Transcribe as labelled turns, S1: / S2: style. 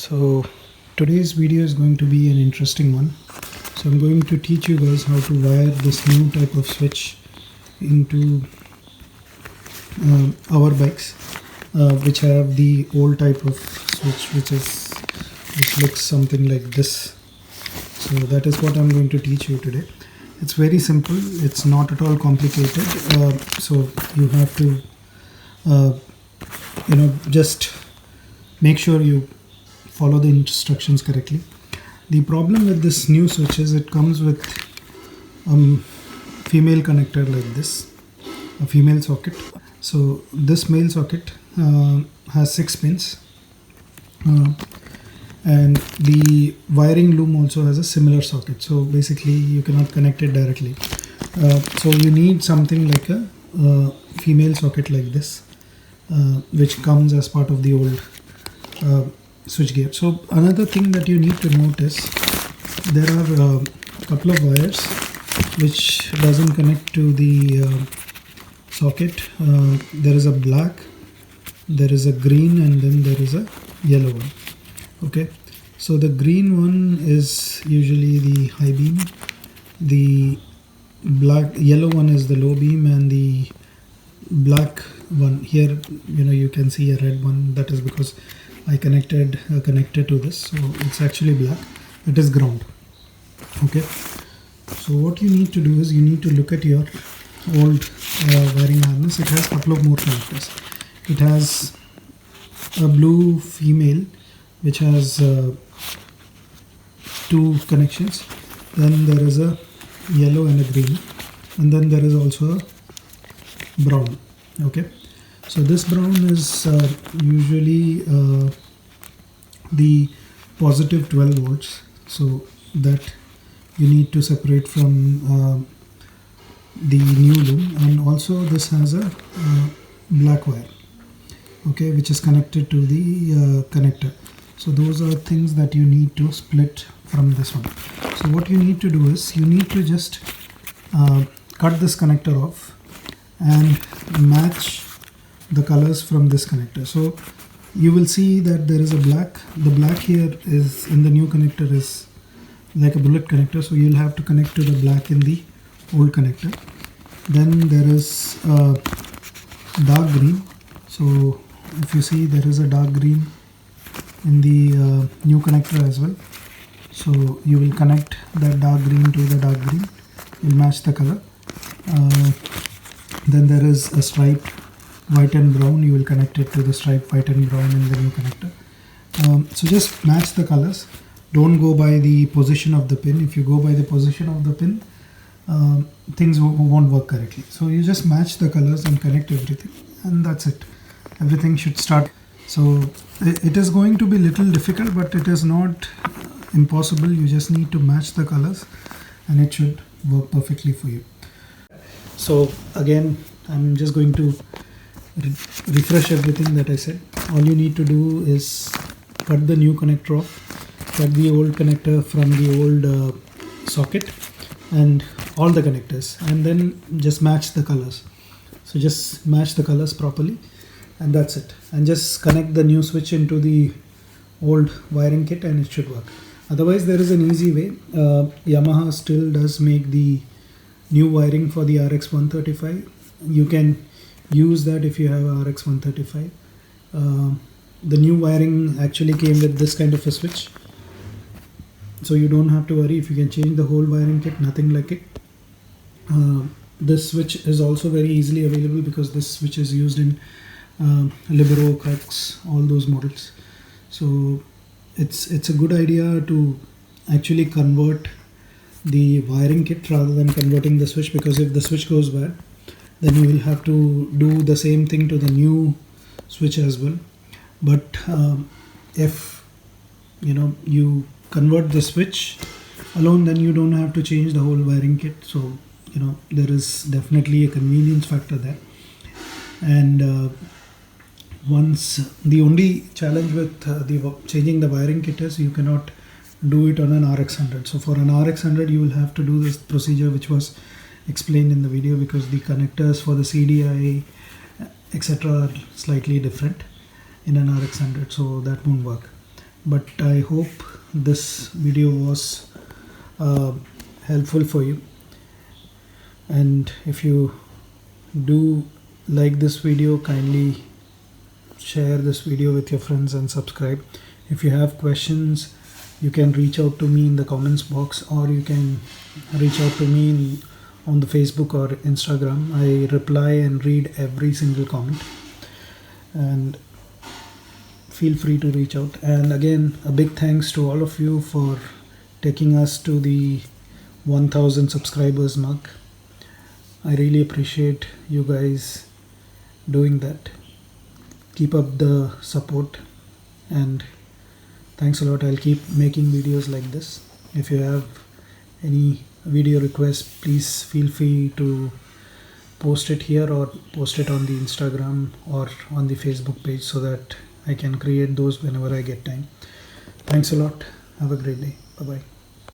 S1: So today's video is going to be an interesting one. So I'm going to teach you guys how to wire this new type of switch into our bikes, which have the old type of switch, which looks something like this. So that is what I'm going to teach you today. It's very simple. It's not at all complicated. So you have to, just make sure you follow the instructions correctly. The problem with this new switch is it comes with female connector like this, a female socket. So this male socket has 6 pins, and the wiring loom also has a similar socket. So basically you cannot connect it directly. So you need something like a female socket like this, which comes as part of the old switch gear. So another thing that you need to note is there are a couple of wires which doesn't connect to the socket. There is a black, there is a green, and then there is a yellow one. Okay, so the green one is usually the high beam, the yellow one is the low beam, and the black one here, you can see a red one. That is because I connected a connector to this, so it's actually black. It is ground. Okay, so what you need to do is you need to look at your old wiring harness. It has a couple of more connectors. It has a blue female which has 2 connections, then there is a yellow and a green, and then there is also a brown. Okay, so this brown is usually the positive 12 volts, so that you need to separate from the new loom. And also this has a black wire, okay, which is connected to the connector. So those are things that you need to split from this one. So what you need to do is you need to just cut this connector off and match the colors from this connector. So you will see that there is a black. The black here is in the new connector is like a bullet connector, so you'll have to connect to the black in the old connector. Then there is a dark green. So if you see, there is a dark green in the new connector as well. So you will connect that dark green to the dark green. You'll match the color. Then there is a stripe white and brown. You will connect it to the stripe white and brown in the new connector. So just match the colors. Don't go by the position of the pin. If you go by the position of the pin, things won't work correctly. So you just match the colors and connect everything, and that's it. Everything should start. So it is going to be little difficult, but it is not impossible. You just need to match the colors and it should work perfectly for you. So again, I'm just going to refresh everything that I said. All you need to do is cut the new connector off, cut the old connector from the old socket, and all the connectors, and then just match the colors. So just match the colors properly, and that's it. And just connect the new switch into the old wiring kit and it should work. Otherwise, there is an easy way. Yamaha still does make the new wiring for the RX 135. You can use that if you have RX 135. The new wiring actually came with this kind of a switch, so you don't have to worry if you can change the whole wiring kit, nothing like it. This switch is also very easily available because this switch is used in Libero, Crux, all those models. So it's a good idea to actually convert the wiring kit rather than converting the switch, because if the switch goes bad, then you will have to do the same thing to the new switch as well. But if you convert the switch alone, then you don't have to change the whole wiring kit. So there is definitely a convenience factor there. And once the only challenge with changing the wiring kit is you cannot do it on an RX 100. So for an RX 100 you will have to do this procedure which was explained in the video, because the connectors for the CDI etc are slightly different in an RX 100, so that won't work. but I hope this video was helpful for you. And if you do like this video, kindly share this video with your friends and subscribe. If you have questions, you can reach out to me in the comments box, or you can reach out to me on the Facebook or Instagram. I reply and read every single comment, and feel free to reach out. And again, a big thanks to all of you for taking us to the 1000 subscribers mark. I really appreciate you guys doing that. Keep up the support, and thanks a lot. I'll keep making videos like this. If you have any video requests, please feel free to post it here or post it on the Instagram or on the Facebook page, so that I can create those whenever I get time. Thanks a lot. Have a great day. Bye bye.